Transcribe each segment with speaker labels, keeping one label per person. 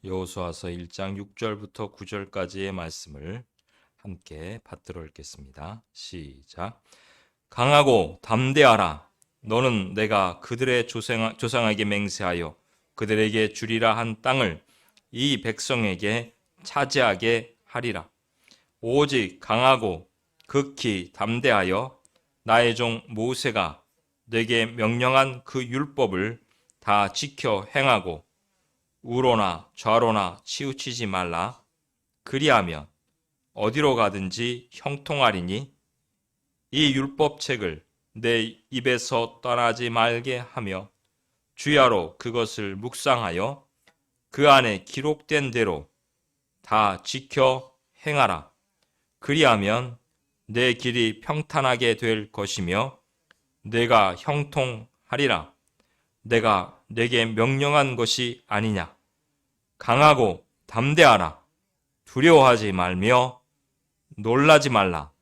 Speaker 1: 여호수아서 1장 6절부터 9절까지의 말씀을 함께 받들어 읽겠습니다. 시작. 강하고 담대하라. 너는 내가 그들의 조상에게 맹세하여 그들에게 주리라 한 땅을 이 백성에게 차지하게 하리라. 오직 강하고 극히 담대하여 나의 종 모세가 내게 명령한 그 율법을 다 지켜 행하고 우로나 좌로나 치우치지 말라. 그리하면 어디로 가든지 형통하리니 이 율법책을 내 입에서 떠나지 말게 하며 주야로 그것을 묵상하여 그 안에 기록된 대로 다 지켜 행하라. 그리하면 내 길이 평탄하게 될 것이며 내가 형통하리라. 내가 내게 명령한 것이 아니냐. 강하고 담대하라. 두려워하지 말며 놀라지 말라.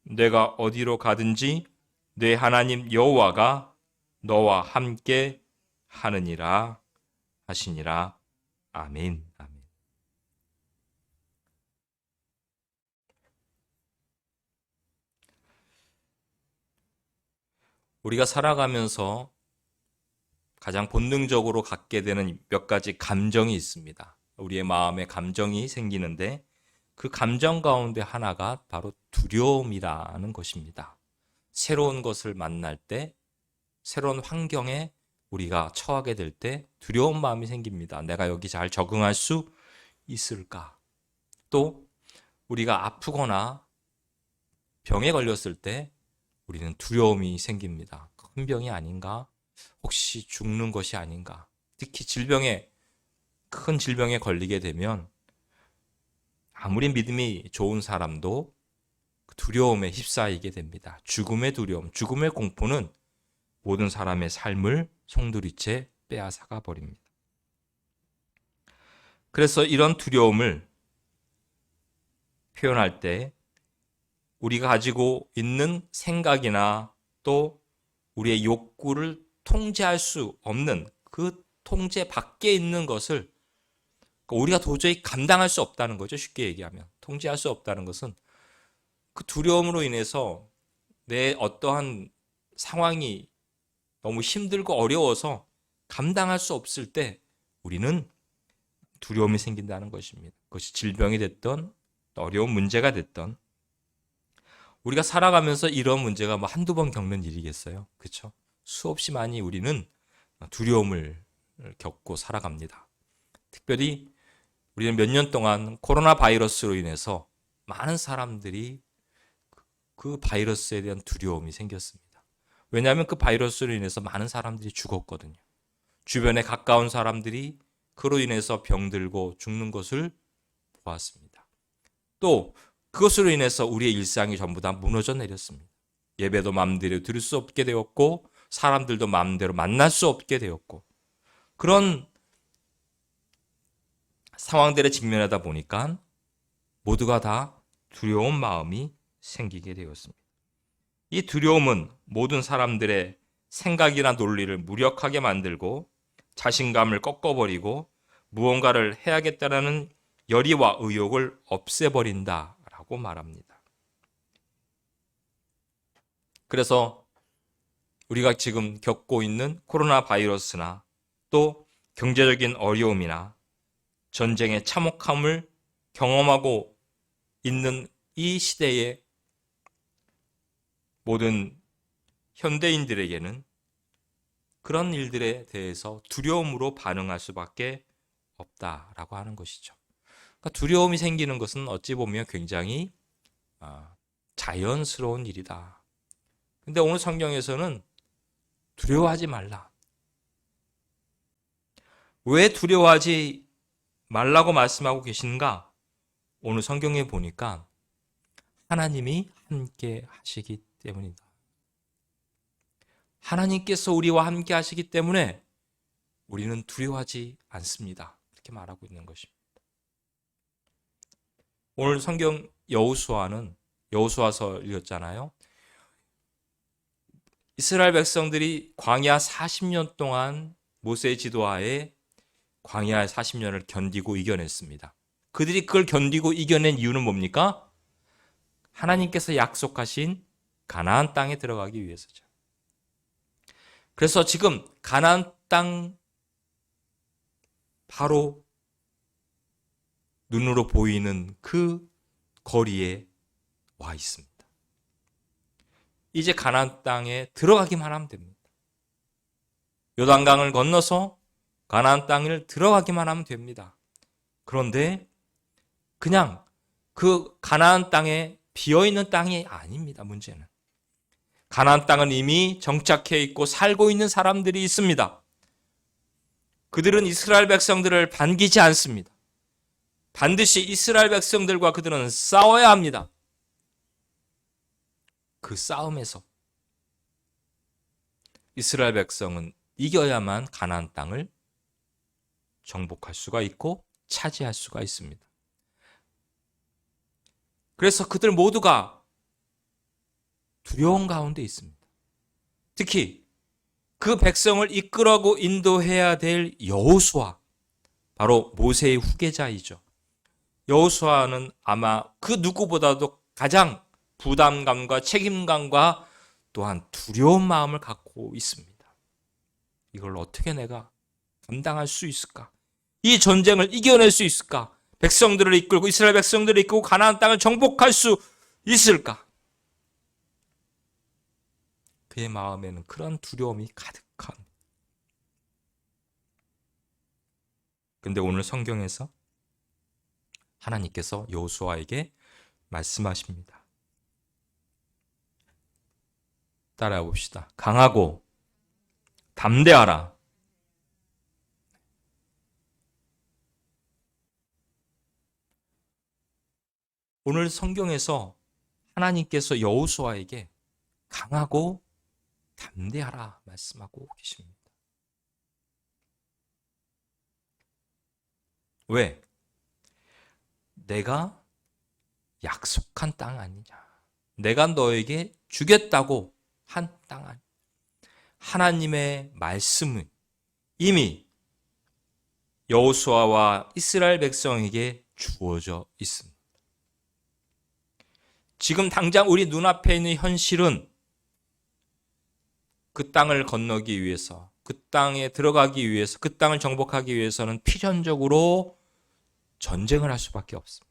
Speaker 1: 내가 어디로 가든지 내 하나님 여호와가 너와 함께 하느니라 하시니라. 아멘. 아멘. 우리가 살아가면서 가장 본능적으로 갖게 되는 몇 가지 감정이 있습니다. 우리의 마음에 감정이 생기는데 그 감정 가운데 하나가 바로 두려움이라는 것입니다. 새로운 것을 만날 때, 새로운 환경에 우리가 처하게 될 때 두려운 마음이 생깁니다. 내가 여기 잘 적응할 수 있을까? 또 우리가 아프거나 병에 걸렸을 때 우리는 두려움이 생깁니다. 큰 병이 아닌가? 혹시 죽는 것이 아닌가? 특히 큰 질병에 걸리게 되면 아무리 믿음이 좋은 사람도 두려움에 휩싸이게 됩니다. 죽음의 두려움, 죽음의 공포는 모든 사람의 삶을 송두리째 빼앗아가 버립니다. 그래서 이런 두려움을 표현할 때 우리가 가지고 있는 생각이나 또 우리의 욕구를 통제할 수 없는 그 통제 밖에 있는 것을 우리가 도저히 감당할 수 없다는 거죠. 쉽게 얘기하면 통제할 수 없다는 것은 그 두려움으로 인해서 내 어떠한 상황이 너무 힘들고 어려워서 감당할 수 없을 때 우리는 두려움이 생긴다는 것입니다. 그것이 질병이 됐던 어려운 문제가 됐던 우리가 살아가면서 이런 문제가 뭐 한두 번 겪는 일이겠어요. 그렇죠? 수없이 많이 우리는 두려움을 겪고 살아갑니다. 특별히 우리는 몇 년 동안 코로나 바이러스로 인해서 많은 사람들이 그 바이러스에 대한 두려움이 생겼습니다. 왜냐하면 그 바이러스로 인해서 많은 사람들이 죽었거든요. 주변에 가까운 사람들이 그로 인해서 병들고 죽는 것을 보았습니다. 또 그것으로 인해서 우리의 일상이 전부 다 무너져 내렸습니다. 예배도 마음대로 드릴 수 없게 되었고 사람들도 마음대로 만날 수 없게 되었고 그런 상황들에 직면하다 보니까 모두가 다 두려운 마음이 생기게 되었습니다. 이 두려움은 모든 사람들의 생각이나 논리를 무력하게 만들고 자신감을 꺾어버리고 무언가를 해야겠다는 열의와 의욕을 없애버린다라고 말합니다. 그래서 우리가 지금 겪고 있는 코로나 바이러스나 또 경제적인 어려움이나 전쟁의 참혹함을 경험하고 있는 이 시대의 모든 현대인들에게는 그런 일들에 대해서 두려움으로 반응할 수밖에 없다라고 하는 것이죠. 그러니까 두려움이 생기는 것은 어찌 보면 굉장히 자연스러운 일이다. 근데 오늘 성경에서는 두려워하지 말라. 왜 두려워하지 말라고 말씀하고 계신가? 오늘 성경에 보니까 하나님이 함께 하시기 때문이다. 하나님께서 우리와 함께 하시기 때문에 우리는 두려워하지 않습니다. 이렇게 말하고 있는 것입니다. 오늘 성경 여호수아서 읽었잖아요. 이스라엘 백성들이 광야 40년 동안 모세의 지도하에 광야의 40년을 견디고 이겨냈습니다. 그들이 그걸 견디고 이겨낸 이유는 뭡니까? 하나님께서 약속하신 가나안 땅에 들어가기 위해서죠. 그래서 지금 가나안 땅 바로 눈으로 보이는 그 거리에 와 있습니다. 이제 가나안 땅에 들어가기만 하면 됩니다. 요단강을 건너서 가나안 땅을 들어가기만 하면 됩니다. 그런데 그냥 그 가나안 땅에 비어있는 땅이 아닙니다. 문제는 가나안 땅은 이미 정착해 있고 살고 있는 사람들이 있습니다. 그들은 이스라엘 백성들을 반기지 않습니다. 반드시 이스라엘 백성들과 그들은 싸워야 합니다. 그 싸움에서 이스라엘 백성은 이겨야만 가나안 땅을 정복할 수가 있고 차지할 수가 있습니다. 그래서 그들 모두가 두려움 가운데 있습니다. 특히 그 백성을 이끌어고 인도해야 될 여호수아, 바로 모세의 후계자이죠. 여호수아는 아마 그 누구보다도 가장 부담감과 책임감과 또한 두려운 마음을 갖고 있습니다. 이걸 어떻게 내가 감당할 수 있을까? 이 전쟁을 이겨낼 수 있을까? 백성들을 이끌고 이스라엘 백성들을 이끌고 가나안 땅을 정복할 수 있을까? 그의 마음에는 그런 두려움이 가득한. 근데 오늘 성경에서 하나님께서 여호수아에게 말씀하십니다. 따라해 봅시다. 강하고 담대하라. 오늘 성경에서 하나님께서 여호수아에게 강하고 담대하라 말씀하고 계십니다. 왜? 내가 약속한 땅 아니냐. 내가 너에게 주겠다고 한 땅 아니냐. 하나님의 말씀은 이미 여호수아와 이스라엘 백성에게 주어져 있습니다. 지금 당장 우리 눈앞에 있는 현실은 그 땅을 건너기 위해서, 그 땅에 들어가기 위해서, 그 땅을 정복하기 위해서는 필연적으로 전쟁을 할 수밖에 없습니다.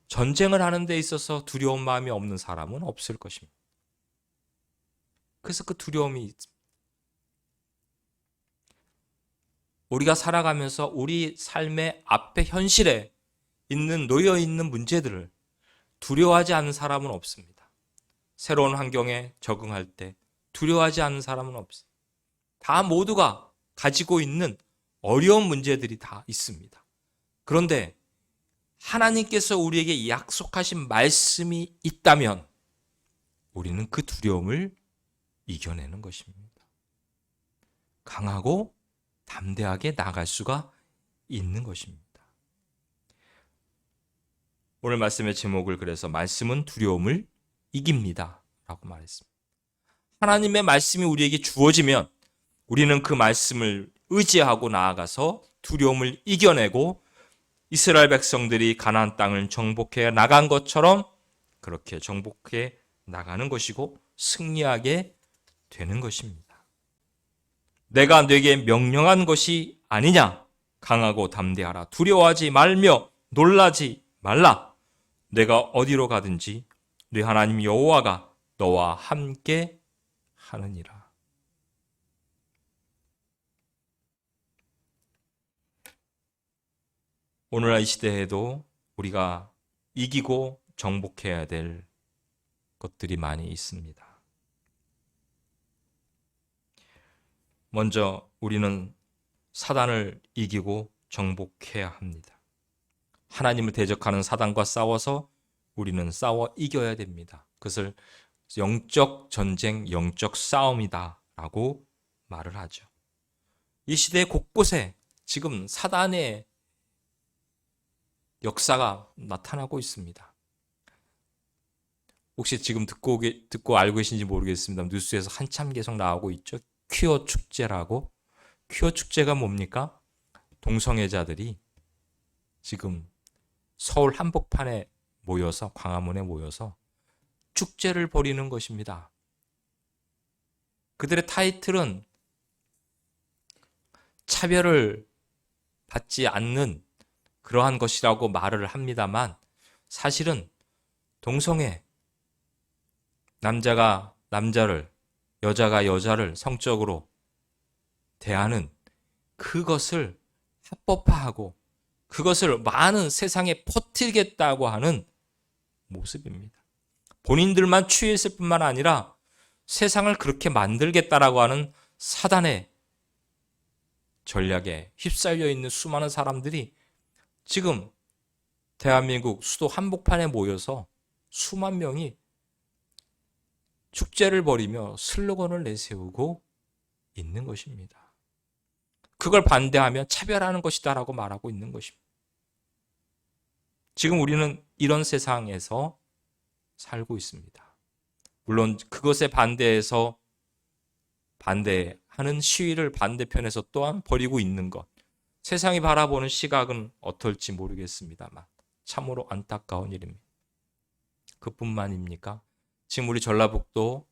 Speaker 1: 전쟁을 하는 데 있어서 두려운 마음이 없는 사람은 없을 것입니다. 그래서 그 두려움이 있습니다. 우리가 살아가면서 우리 삶의 앞에 현실에 놓여 있는 문제들을 두려워하지 않는 사람은 없습니다. 새로운 환경에 적응할 때 두려워하지 않는 사람은 없습니다. 다 모두가 가지고 있는 어려운 문제들이 다 있습니다. 그런데 하나님께서 우리에게 약속하신 말씀이 있다면 우리는 그 두려움을 이겨내는 것입니다. 강하고 담대하게 나갈 수가 있는 것입니다. 오늘 말씀의 제목을 그래서 말씀은 두려움을 이깁니다 라고 말했습니다. 하나님의 말씀이 우리에게 주어지면 우리는 그 말씀을 의지하고 나아가서 두려움을 이겨내고 이스라엘 백성들이 가나안 땅을 정복해 나간 것처럼 그렇게 정복해 나가는 것이고 승리하게 되는 것입니다. 내가 네게 명령한 것이 아니냐? 강하고 담대하라. 두려워하지 말며 놀라지 말라. 내가 어디로 가든지 네 하나님 여호와가 너와 함께 하느니라. 오늘날 이 시대에도 우리가 이기고 정복해야 될 것들이 많이 있습니다. 먼저 우리는 사단을 이기고 정복해야 합니다. 하나님을 대적하는 사단과 싸워서 우리는 싸워 이겨야 됩니다. 그것을 영적 전쟁, 영적 싸움이다 라고 말을 하죠. 이 시대 곳곳에 지금 사단의 역사가 나타나고 있습니다. 혹시 지금 듣고 알고 계신지 모르겠습니다. 뉴스에서 한참 계속 나오고 있죠. 퀴어 축제라고. 퀴어 축제가 뭡니까? 동성애자들이 지금 서울 한복판에 모여서, 광화문에 모여서 축제를 벌이는 것입니다. 그들의 타이틀은 차별을 받지 않는 그러한 것이라고 말을 합니다만, 사실은 동성애, 남자가 남자를, 여자가 여자를 성적으로 대하는 그것을 합법화하고 그것을 많은 세상에 퍼뜨리겠다고 하는 모습입니다. 본인들만 취했을 뿐만 아니라 세상을 그렇게 만들겠다라고 하는 사단의 전략에 휩쓸려 있는 수많은 사람들이 지금 대한민국 수도 한복판에 모여서 수만 명이 축제를 벌이며 슬로건을 내세우고 있는 것입니다. 그걸 반대하면 차별하는 것이다라고 말하고 있는 것입니다. 지금 우리는 이런 세상에서 살고 있습니다. 물론 그것에 반대해서 반대하는 시위를 반대편에서 또한 벌이고 있는 것, 세상이 바라보는 시각은 어떨지 모르겠습니다만 참으로 안타까운 일입니다. 그뿐만입니까? 지금 우리 전라북도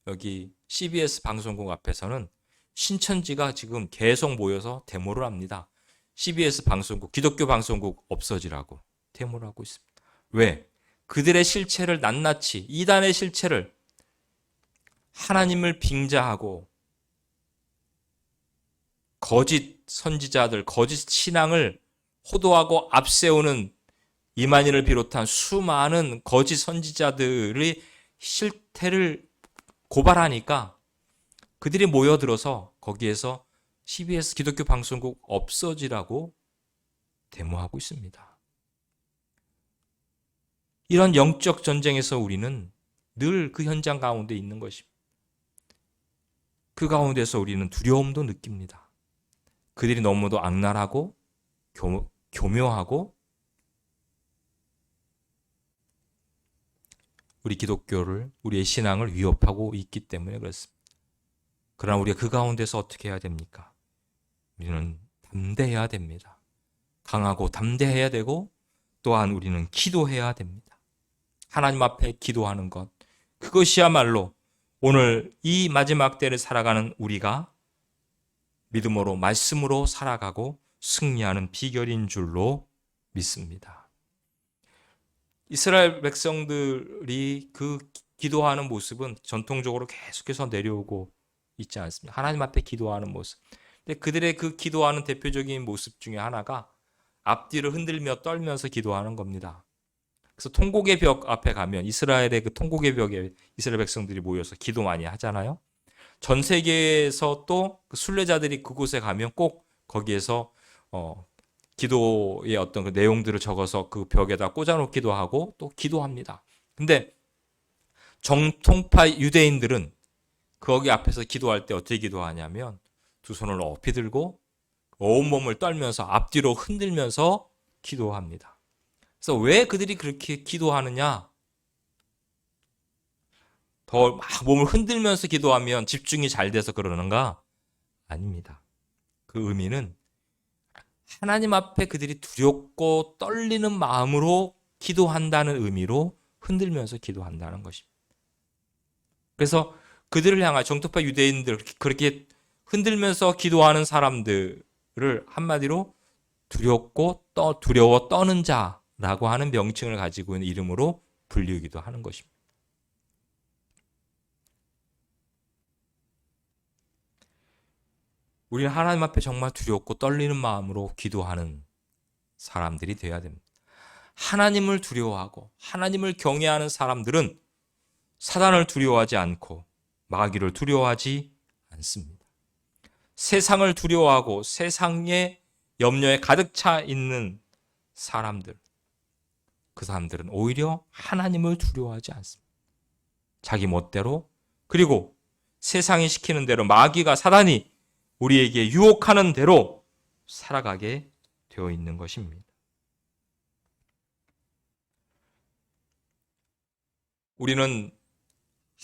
Speaker 1: 여기 CBS 방송국 앞에서는 신천지가 지금 계속 모여서 데모를 합니다. CBS 방송국, 기독교 방송국 없어지라고 데모를 하고 있습니다. 왜? 그들의 실체를 낱낱이, 이단의 실체를 하나님을 빙자하고 거짓 선지자들, 거짓 신앙을 호도하고 앞세우는 이만희를 비롯한 수많은 거짓 선지자들의 실태를 고발하니까 그들이 모여들어서 거기에서 CBS 기독교 방송국 없어지라고 데모하고 있습니다. 이런 영적 전쟁에서 우리는 늘 그 현장 가운데 있는 것입니다. 그 가운데서 우리는 두려움도 느낍니다. 그들이 너무도 악랄하고 교묘하고 우리 기독교를, 우리의 신앙을 위협하고 있기 때문에 그렇습니다. 그러나 우리가 그 가운데서 어떻게 해야 됩니까? 우리는 담대해야 됩니다. 강하고 담대해야 되고 또한 우리는 기도해야 됩니다. 하나님 앞에 기도하는 것, 그것이야말로 오늘 이 마지막 때를 살아가는 우리가 믿음으로, 말씀으로 살아가고 승리하는 비결인 줄로 믿습니다. 이스라엘 백성들이 그 기도하는 모습은 전통적으로 계속해서 내려오고 있지 않습니다. 하나님 앞에 기도하는 모습. 근데 그들의 그 기도하는 대표적인 모습 중에 하나가 앞뒤를 흔들며 떨면서 기도하는 겁니다. 그래서 통곡의 벽 앞에 가면 이스라엘의 그 통곡의 벽에 이스라엘 백성들이 모여서 기도 많이 하잖아요. 전 세계에서 또 그 순례자들이 그곳에 가면 꼭 거기에서 기도의 어떤 그 내용들을 적어서 그 벽에다 꽂아놓기도 하고 또 기도합니다. 근데 정통파 유대인들은 거기 앞에서 기도할 때 어떻게 기도하냐면 두 손을 높이 들고 온몸을 떨면서 앞뒤로 흔들면서 기도합니다. 그래서 왜 그들이 그렇게 기도하느냐? 더 막 몸을 흔들면서 기도하면 집중이 잘 돼서 그러는가? 아닙니다. 그 의미는 하나님 앞에 그들이 두렵고 떨리는 마음으로 기도한다는 의미로 흔들면서 기도한다는 것입니다. 그래서 그들을 향한 정통파 유대인들, 그렇게 흔들면서 기도하는 사람들을 한마디로 두려워 떠는 자라고 하는 명칭을 가지고 있는 이름으로 불리기도 하는 것입니다. 우리는 하나님 앞에 정말 두렵고 떨리는 마음으로 기도하는 사람들이 되어야 됩니다. 하나님을 두려워하고 하나님을 경외하는 사람들은 사단을 두려워하지 않고 마귀를 두려워하지 않습니다. 세상을 두려워하고 세상의 염려에 가득 차 있는 사람들, 그 사람들은 오히려 하나님을 두려워하지 않습니다. 자기 멋대로, 그리고 세상이 시키는 대로, 마귀가, 사단이 우리에게 유혹하는 대로 살아가게 되어 있는 것입니다. 우리는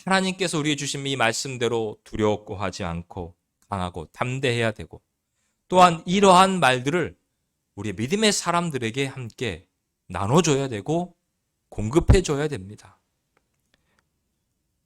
Speaker 1: 하나님께서 우리에게 주신 이 말씀대로 두려워하지 않고 강하고 담대해야 되고, 또한 이러한 말들을 우리의 믿음의 사람들에게 함께 나눠줘야 되고 공급해줘야 됩니다.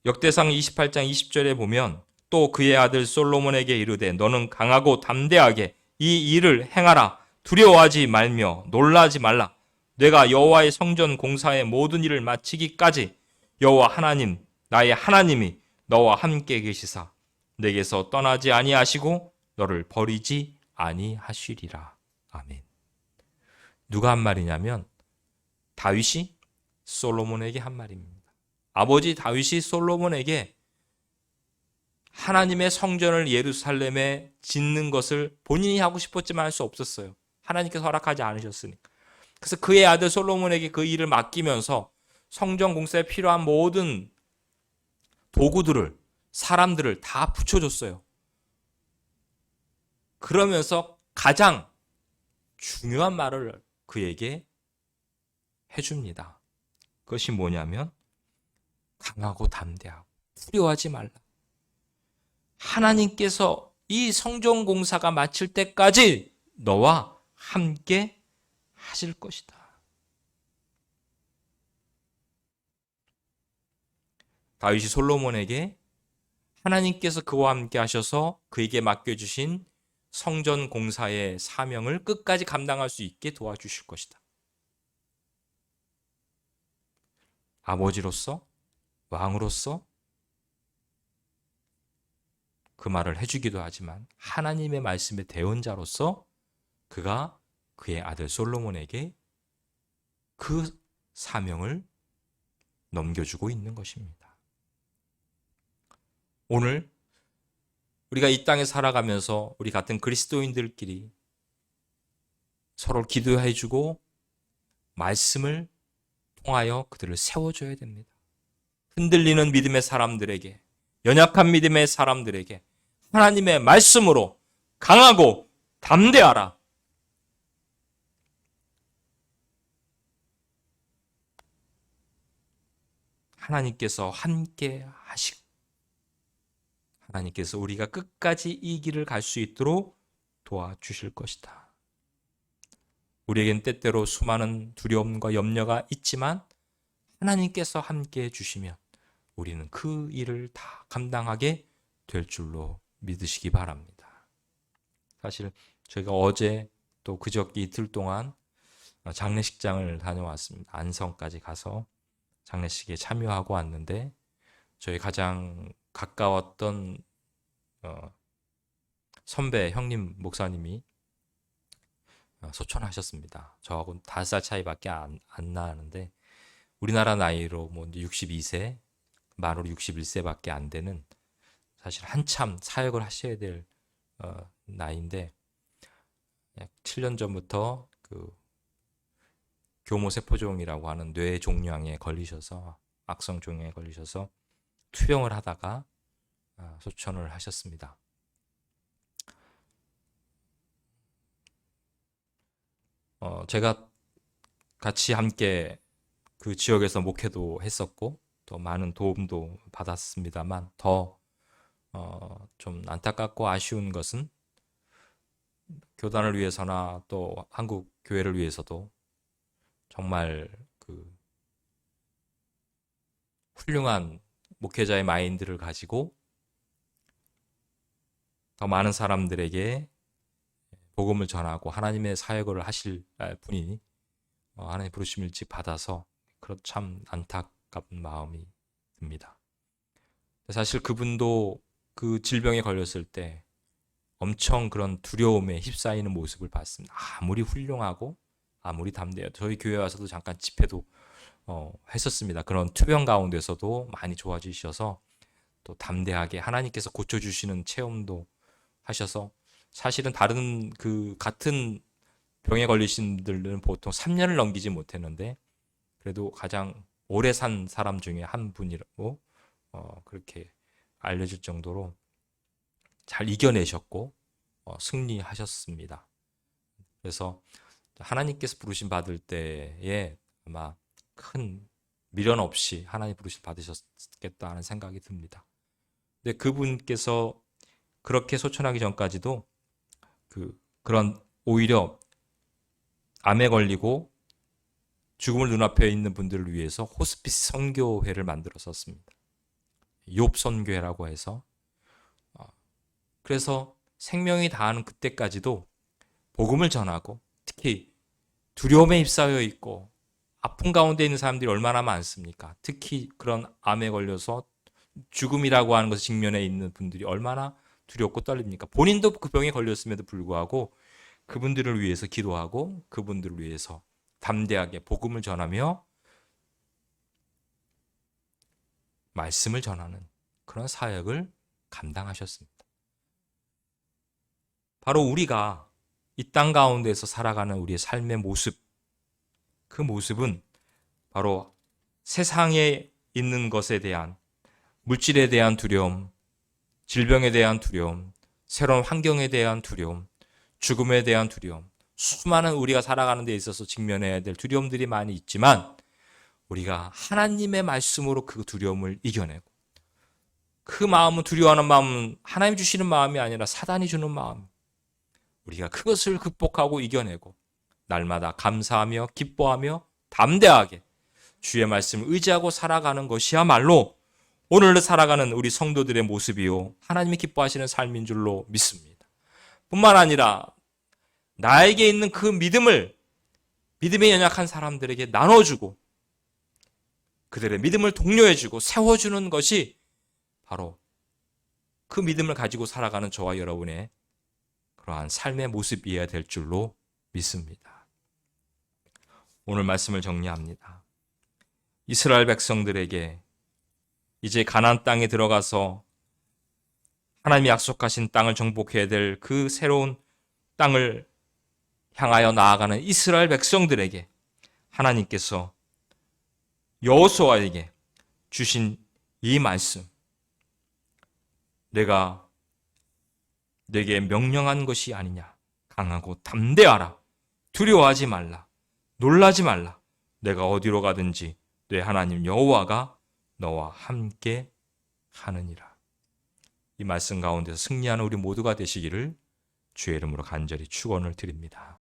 Speaker 1: 역대상 28장 20절에 보면 또 그의 아들 솔로몬에게 이르되 너는 강하고 담대하게 이 일을 행하라. 두려워하지 말며 놀라지 말라. 내가 여호와의 성전 공사의 모든 일을 마치기까지 여호와 하나님 나의 하나님이 너와 함께 계시사 내게서 떠나지 아니하시고 너를 버리지 아니하시리라. 아멘. 누가 한 말이냐면 다윗이 솔로몬에게 한 말입니다. 아버지 다윗이 솔로몬에게 하나님의 성전을 예루살렘에 짓는 것을 본인이 하고 싶었지만 할 수 없었어요. 하나님께서 허락하지 않으셨으니까. 그래서 그의 아들 솔로몬에게 그 일을 맡기면서 성전 공사에 필요한 모든 도구들을, 사람들을 다 붙여줬어요. 그러면서 가장 중요한 말을 그에게 해줍니다. 그것이 뭐냐면 강하고 담대하고 두려워하지 말라. 하나님께서 이 성전 공사가 마칠 때까지 너와 함께 하실 것이다. 다윗이 솔로몬에게 하나님께서 그와 함께 하셔서 그에게 맡겨주신 성전 공사의 사명을 끝까지 감당할 수 있게 도와주실 것이다. 아버지로서, 왕으로서 그 말을 해주기도 하지만 하나님의 말씀의 대언자로서 그가 그의 아들 솔로몬에게 그 사명을 넘겨주고 있는 것입니다. 오늘 우리가 이 땅에 살아가면서 우리 같은 그리스도인들끼리 서로 기도해주고 말씀을 통하여 그들을 세워줘야 됩니다. 흔들리는 믿음의 사람들에게, 연약한 믿음의 사람들에게 하나님의 말씀으로 강하고 담대하라. 하나님께서 함께 하시고 하나님께서 우리가 끝까지 이 길을 갈 수 있도록 도와주실 것이다. 우리에겐 때때로 수많은 두려움과 염려가 있지만 하나님께서 함께 해주시면 우리는 그 일을 다 감당하게 될 줄로 믿으시기 바랍니다. 사실 저희가 어제 또 그저께 이틀 동안 장례식장을 다녀왔습니다. 안성까지 가서 장례식에 참여하고 왔는데 저희 가장 가까웠던 선배 형님 목사님이 소천하셨습니다. 저하고는 5살 차이밖에 안 나는데 우리나라 나이로 뭐 62세, 만으로 61세밖에 안 되는 사실 한참 사역을 하셔야 될 나이인데 약 7년 전부터 그 교모세포종이라고 하는 뇌 종양에 걸리셔서 악성 종양에 걸리셔서 투병을 하다가 소천을 하셨습니다. 제가 같이 함께 그 지역에서 목회도 했었고 또 많은 도움도 받았습니다만 더 좀 안타깝고 아쉬운 것은 교단을 위해서나 또 한국 교회를 위해서도 정말 그 훌륭한 목회자의 마인드를 가지고 더 많은 사람들에게 복음을 전하고 하나님의 사역을 하실 분이 하나님의 부르심 일찍 받아서 참 안타까운 마음이 듭니다. 사실 그분도 그 질병에 걸렸을 때 엄청 그런 두려움에 휩싸이는 모습을 봤습니다. 아무리 훌륭하고 아무리 담대해요. 저희 교회 와서도 잠깐 집회도 했었습니다. 그런 투병 가운데서도 많이 좋아지셔서 또 담대하게 하나님께서 고쳐주시는 체험도 하셔서 사실은 다른 그 같은 병에 걸리신 분들은 보통 3년을 넘기지 못했는데 그래도 가장 오래 산 사람 중에 한 분이라고 그렇게 알려질 정도로 잘 이겨내셨고 승리하셨습니다. 그래서 하나님께서 부르심 받을 때에 아마 큰 미련 없이 하나님 부르심 받으셨겠다 하는 생각이 듭니다. 근데 그분께서 그렇게 소천하기 전까지도 그 그런 오히려 암에 걸리고 죽음을 눈앞에 있는 분들을 위해서 호스피스 선교회를 만들었었습니다. 욥 선교회라고 해서. 그래서 생명이 다하는 그때까지도 복음을 전하고, 특히 두려움에 휩싸여 있고 아픈 가운데 있는 사람들이 얼마나 많습니까? 특히 그런 암에 걸려서 죽음이라고 하는 것을 직면해 있는 분들이 얼마나 두렵고 떨립니까? 본인도 그 병에 걸렸음에도 불구하고 그분들을 위해서 기도하고 그분들을 위해서 담대하게 복음을 전하며 말씀을 전하는 그런 사역을 감당하셨습니다. 바로 우리가 이 땅 가운데서 살아가는 우리의 삶의 모습, 그 모습은 바로 세상에 있는 것에 대한, 물질에 대한 두려움, 질병에 대한 두려움, 새로운 환경에 대한 두려움, 죽음에 대한 두려움, 수많은 우리가 살아가는 데 있어서 직면해야 될 두려움들이 많이 있지만 우리가 하나님의 말씀으로 그 두려움을 이겨내고, 그 마음은, 두려워하는 마음은 하나님 주시는 마음이 아니라 사단이 주는 마음, 우리가 그것을 극복하고 이겨내고 날마다 감사하며 기뻐하며 담대하게 주의 말씀을 의지하고 살아가는 것이야말로 오늘 살아가는 우리 성도들의 모습이요 하나님이 기뻐하시는 삶인 줄로 믿습니다. 뿐만 아니라 나에게 있는 그 믿음을 믿음에 연약한 사람들에게 나눠주고 그들의 믿음을 독려해주고 세워주는 것이 바로 그 믿음을 가지고 살아가는 저와 여러분의 그러한 삶의 모습이어야 될 줄로 믿습니다. 오늘 말씀을 정리합니다. 이스라엘 백성들에게 이제 가나안 땅에 들어가서 하나님이 약속하신 땅을 정복해야 될 그 새로운 땅을 향하여 나아가는 이스라엘 백성들에게 하나님께서 여호수아에게 주신 이 말씀, 내가 내게 명령한 것이 아니냐. 강하고 담대하라. 두려워하지 말라. 놀라지 말라. 내가 어디로 가든지 내 하나님 여호와가 너와 함께 하느니라. 이 말씀 가운데서 승리하는 우리 모두가 되시기를 주의 이름으로 간절히 축원을 드립니다.